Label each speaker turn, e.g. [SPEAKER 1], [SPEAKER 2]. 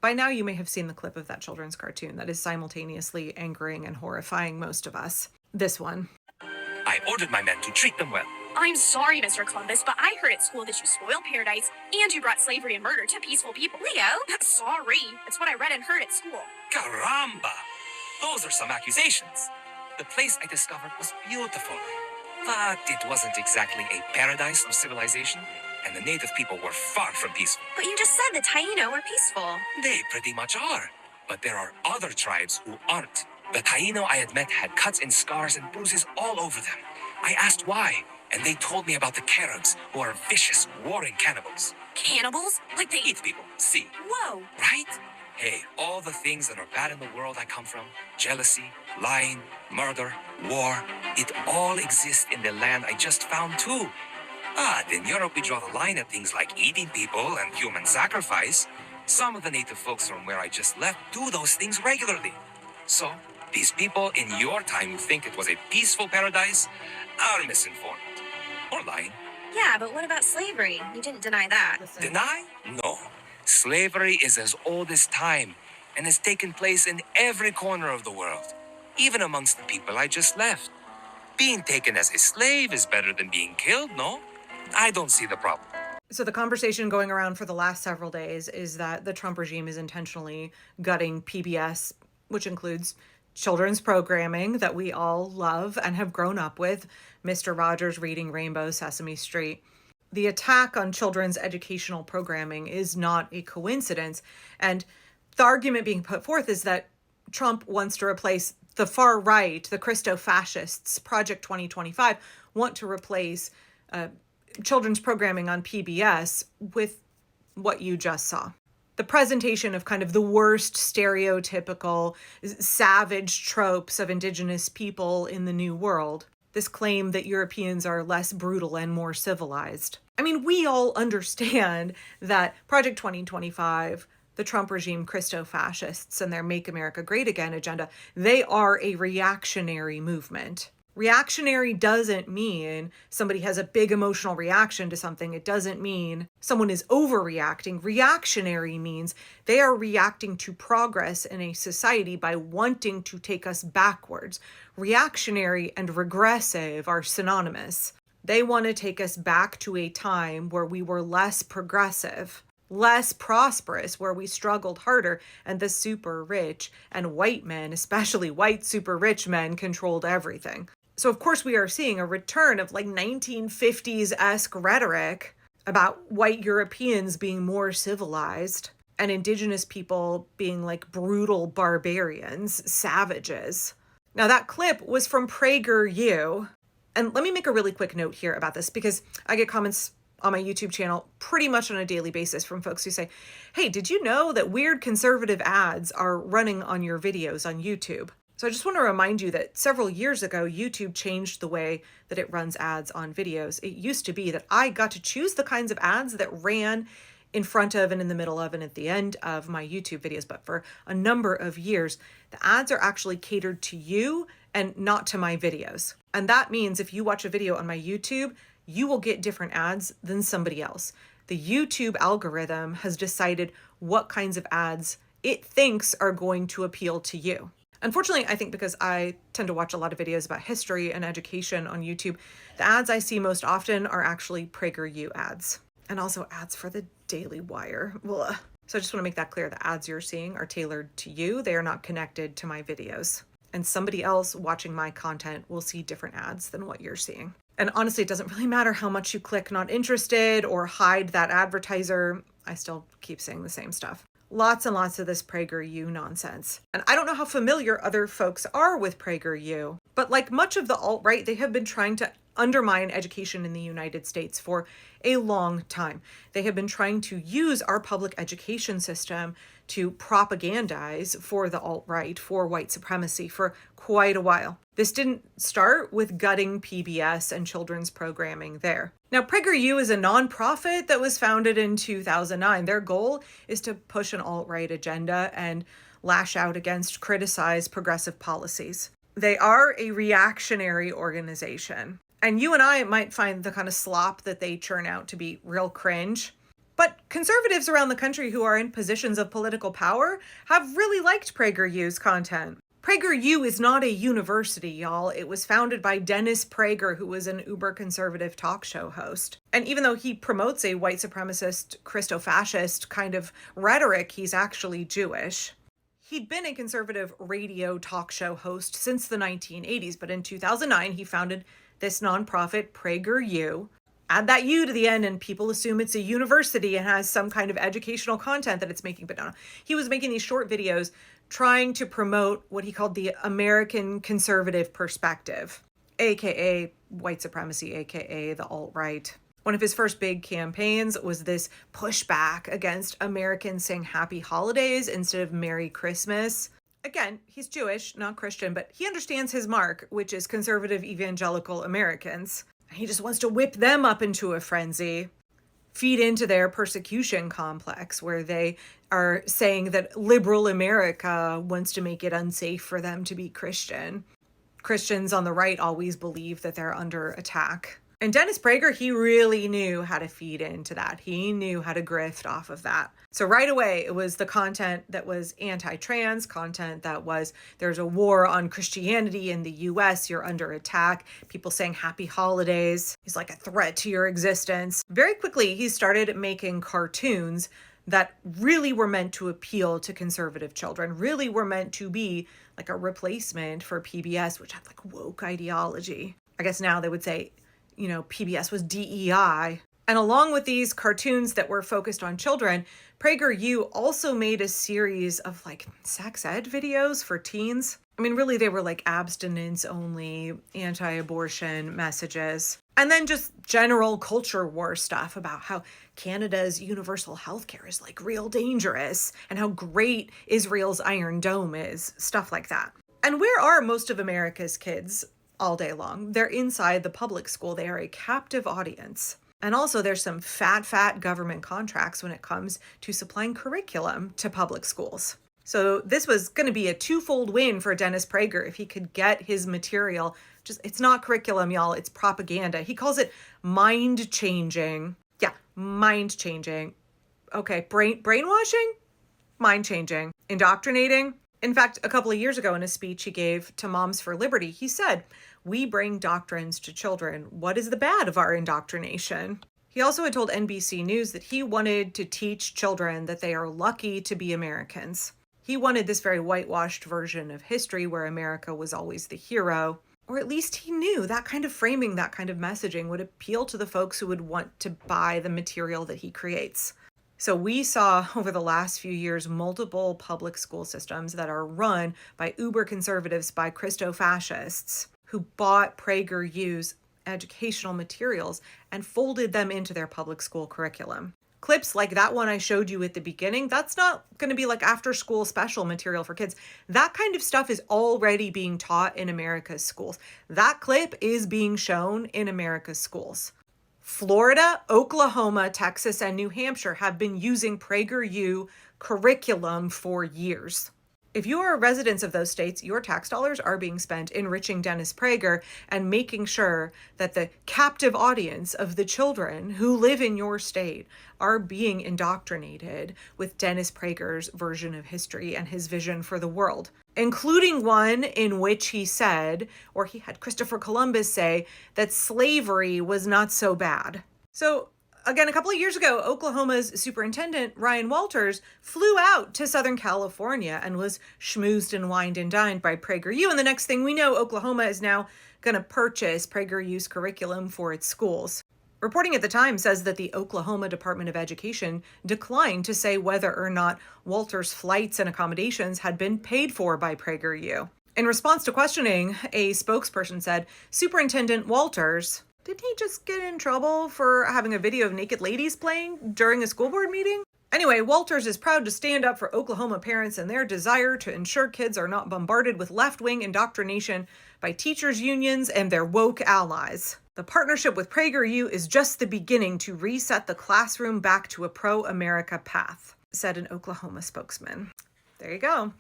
[SPEAKER 1] By now, you may have seen the clip of that children's cartoon that is simultaneously angering and horrifying most of us. This one.
[SPEAKER 2] I ordered my men to treat them well.
[SPEAKER 3] I'm sorry, Mr. Columbus, but I heard at school that you spoiled paradise and you brought slavery and murder to peaceful people. Leo? Sorry. It's what I read and heard at school.
[SPEAKER 2] Caramba! Those are some accusations. The place I discovered was beautiful, but it wasn't exactly a paradise of civilization, and the native people were far from peaceful.
[SPEAKER 3] But you just said the Taino were peaceful.
[SPEAKER 2] They pretty much are, but there are other tribes who aren't. The Taino I had met had cuts and scars and bruises all over them. I asked why, and they told me about the Caribs, who are vicious, warring cannibals.
[SPEAKER 3] Cannibals? Like they
[SPEAKER 2] Eat people, see,
[SPEAKER 3] Whoa!
[SPEAKER 2] right? Hey, all the things that are bad in the world I come from, jealousy, lying, murder, war, it all exists in the land I just found too. But in Europe we draw the line at things like eating people and human sacrifice. Some of the native folks from where I just left do those things regularly. So, these people in your time who think it was a peaceful paradise are misinformed. Or lying.
[SPEAKER 3] Yeah, but what about slavery? You didn't deny that.
[SPEAKER 2] Deny? No. Slavery is as old as time and has taken place in every corner of the world, even amongst the people I just left. Being taken as a slave is better than being killed, no? I don't see the problem.
[SPEAKER 1] So the conversation going around for the last several days is that the Trump regime is intentionally gutting PBS, which includes children's programming that we all love and have grown up with, Mr. Rogers Reading Rainbow, Sesame Street. The attack on children's educational programming is not a coincidence. And the argument being put forth is that Trump wants to replace the far right, the Christo-fascists, Project 2025, want to replace children's programming on PBS with what you just saw. The presentation of kind of the worst stereotypical savage tropes of indigenous people in the New World. This claim that Europeans are less brutal and more civilized. I mean, we all understand that Project 2025, the Trump regime, Christo-fascists, and their Make America Great Again agenda, they are a reactionary movement. Reactionary doesn't mean somebody has a big emotional reaction to something. It doesn't mean someone is overreacting. Reactionary means they are reacting to progress in a society by wanting to take us backwards. Reactionary and regressive are synonymous. They want to take us back to a time where we were less progressive, less prosperous, where we struggled harder, and the super rich and white men, especially white super rich men, controlled everything. So of course we are seeing a return of like 1950s-esque rhetoric about white Europeans being more civilized and indigenous people being like brutal barbarians, savages. Now that clip was from PragerU. And let me make a really quick note here about this because I get comments on my YouTube channel pretty much on a daily basis from folks who say, hey, did you know that weird conservative ads are running on your videos on YouTube? So I just want to remind you that several years ago, YouTube changed the way that it runs ads on videos. It used to be that I got to choose the kinds of ads that ran in front of and in the middle of and at the end of my YouTube videos. But for a number of years, the ads are actually catered to you and not to my videos. And that means if you watch a video on my YouTube, you will get different ads than somebody else. The YouTube algorithm has decided what kinds of ads it thinks are going to appeal to you. Unfortunately, I think because I tend to watch a lot of videos about history and education on YouTube, the ads I see most often are actually PragerU ads and also ads for the Daily Wire. Ugh. So I just want to make that clear. The ads you're seeing are tailored to you. They are not connected to my videos. And somebody else watching my content will see different ads than what you're seeing. And honestly, it doesn't really matter how much you click not interested or hide that advertiser. I still keep saying the same stuff. Lots and lots of this PragerU nonsense. And I don't know how familiar other folks are with PragerU, but like much of the alt-right, they have been trying to undermine education in the United States for a long time. They have been trying to use our public education system to propagandize for the alt-right, for white supremacy for quite a while. This didn't start with gutting PBS and children's programming there. Now, PragerU is a nonprofit that was founded in 2009. Their goal is to push an alt-right agenda and lash out against, criticize progressive policies. They are a reactionary organization. And you and I might find the kind of slop that they churn out to be real cringe. But conservatives around the country who are in positions of political power have really liked PragerU's content. PragerU is not a university, y'all. It was founded by Dennis Prager, who was an uber conservative talk show host. And even though he promotes a white supremacist, Christo-fascist kind of rhetoric, he's actually Jewish. He'd been a conservative radio talk show host since the 1980s, but in 2009, he founded this nonprofit, PragerU. Add that U to the end, and people assume it's a university and has some kind of educational content that it's making, but no. He was making these short videos trying to promote what he called the American conservative perspective, aka white supremacy, aka the alt-right. One of his first big campaigns was this pushback against Americans saying happy holidays instead of Merry Christmas. Again, he's Jewish, not Christian, but he understands his mark, which is conservative evangelical Americans. He just wants to whip them up into a frenzy, feed into their persecution complex, where they are saying that liberal America wants to make it unsafe for them to be Christian. Christians on the right always believe that they're under attack. And Dennis Prager, he really knew how to feed into that. He knew how to grift off of that. So right away, it was the content that was anti-trans, content that was, there's a war on Christianity in the US, you're under attack, people saying happy holidays. He's like a threat to your existence. Very quickly, he started making cartoons that really were meant to appeal to conservative children, really were meant to be like a replacement for PBS, which had like woke ideology. I guess now they would say, you know, PBS was DEI. And along with these cartoons that were focused on children, PragerU also made a series of like sex ed videos for teens. I mean, really, they were like abstinence only, anti-abortion messages. And then just general culture war stuff about how Canada's universal healthcare is like real dangerous and how great Israel's Iron Dome is, stuff like that. And where are most of America's kids all day long? They're inside the public school. They are a captive audience. And also there's some fat government contracts when it comes to supplying curriculum to public schools. So this was going to be a twofold win for Dennis Prager if he could get his material. Just, it's not curriculum, y'all. It's propaganda. He calls it mind changing. Yeah, mind changing. Okay, brainwashing? Mind changing. Indoctrinating? In fact, a couple of years ago in a speech he gave to Moms for Liberty, he said, "We bring doctrines to children. What is the bad of our indoctrination?" He also had told NBC News that he wanted to teach children that they are lucky to be Americans. He wanted this very whitewashed version of history where America was always the hero, or at least he knew that kind of framing, that kind of messaging would appeal to the folks who would want to buy the material that he creates. So we saw over the last few years multiple public school systems that are run by uber conservatives, by Christo-fascists, who bought PragerU's educational materials and folded them into their public school curriculum. Clips like that one I showed you at the beginning, that's not going to be like after school special material for kids. That kind of stuff is already being taught in America's schools. That clip is being shown in America's schools. Florida, Oklahoma, Texas, and New Hampshire have been using PragerU curriculum for years. If you are residents of those states, your tax dollars are being spent enriching Dennis Prager and making sure that the captive audience of the children who live in your state are being indoctrinated with Dennis Prager's version of history and his vision for the world, including one in which he said, or he had Christopher Columbus say, that slavery was not so bad. So again, a couple of years ago, Oklahoma's superintendent, Ryan Walters, flew out to Southern California and was schmoozed and wined and dined by PragerU. And the next thing we know, Oklahoma is now going to purchase PragerU's curriculum for its schools. Reporting at the time says that the Oklahoma Department of Education declined to say whether or not Walters' flights and accommodations had been paid for by PragerU. In response to questioning, a spokesperson said, Superintendent Walters, didn't he just get in trouble for having a video of naked ladies playing during a school board meeting? Anyway, Walters is proud to stand up for Oklahoma parents and their desire to ensure kids are not bombarded with left-wing indoctrination by teachers' unions and their woke allies. The partnership with PragerU is just the beginning to reset the classroom back to a pro-America path, said an Oklahoma spokesman. There you go.